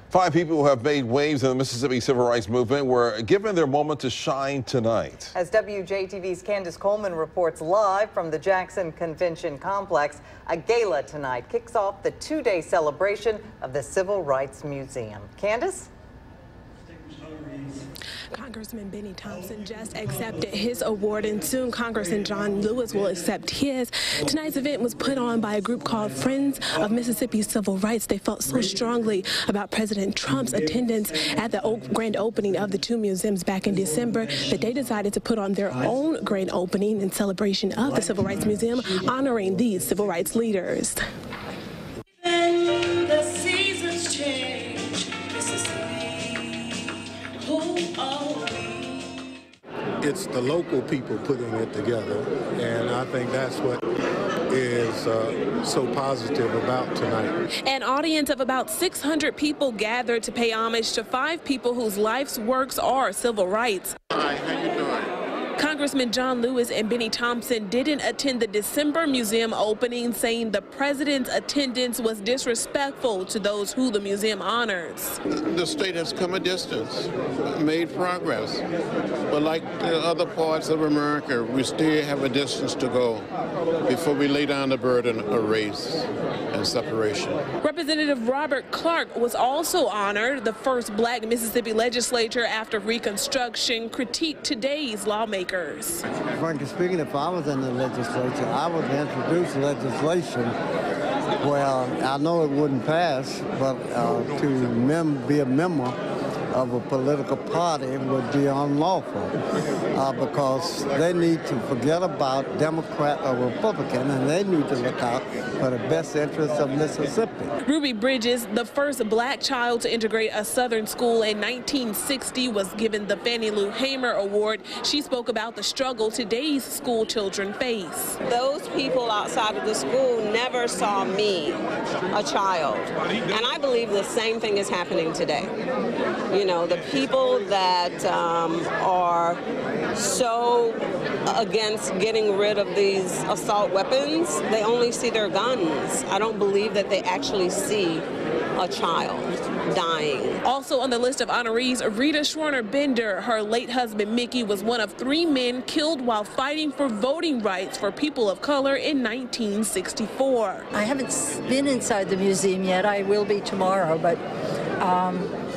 5 people who have made waves in the Mississippi civil rights movement were given their moment to shine tonight. As WJTV's Candace Coleman reports live from the Jackson Convention Complex, a gala tonight kicks off the 2-day celebration of the Civil Rights Museum. Candace? Congressman Benny Thompson just accepted his award, and soon Congressman John Lewis will accept his. Tonight's event was put on by a group called Friends of Mississippi Civil Rights. They felt so strongly about President Trump's attendance at the grand opening of the 2 museums back in December that they decided to put on their own grand opening in celebration of the Civil Rights Museum, honoring these civil rights leaders. The seasons change, It's the local people putting it together, and I think that's what is so positive about tonight. An audience of about 600 people gathered to pay homage to 5 people whose life's works are civil rights. Hi, how you doing? Congressman John Lewis and Benny Thompson didn't attend the December museum opening, saying the president's attendance was disrespectful to those who the museum honors. The state has come a distance, made progress, but like the other parts of America, we still have a distance to go before we lay down the burden of race and separation. Representative Robert Clark was also honored. The first black Mississippi legislature after Reconstruction critiqued today's lawmakers. Frankly speaking, if I was in the legislature, I would introduce legislation. Well, I know it wouldn't pass, but to be a member of a political party would be unlawful because they need to forget about Democrat or Republican, and they need to look out for the best interests of Mississippi. Ruby Bridges, the first black child to integrate a Southern school in 1960, was given the Fannie Lou Hamer Award. She spoke about the struggle today's school children face. Those people outside of the school never saw me, a child, and I believe the same thing is happening today. You know, the people that are so against getting rid of these assault weapons, they only see their guns. I don't believe that they actually see a child dying. Also on the list of honorees, Rita Schwerner-Bender. Her late husband, Mickey, was one of 3 men killed while fighting for voting rights for people of color in 1964. I haven't been inside the museum yet. I will be tomorrow, but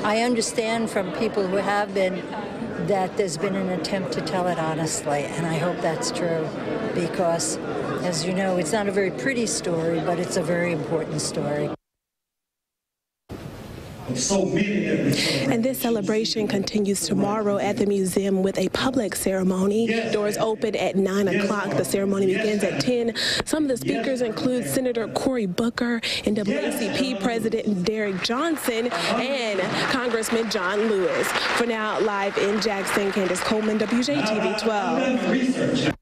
I understand from people who have been that there's been an attempt to tell it honestly, and I hope that's true because, as you know, it's not a very pretty story, but it's a very important story. And this celebration continues tomorrow at the museum with a public ceremony. Doors open at 9 o'clock. The ceremony begins at 10. Some of the speakers include Senator Cory Booker, NAACP President Derrick Johnson, and Congressman John Lewis. For now, live in Jackson, Candace Coleman, WJTV 12.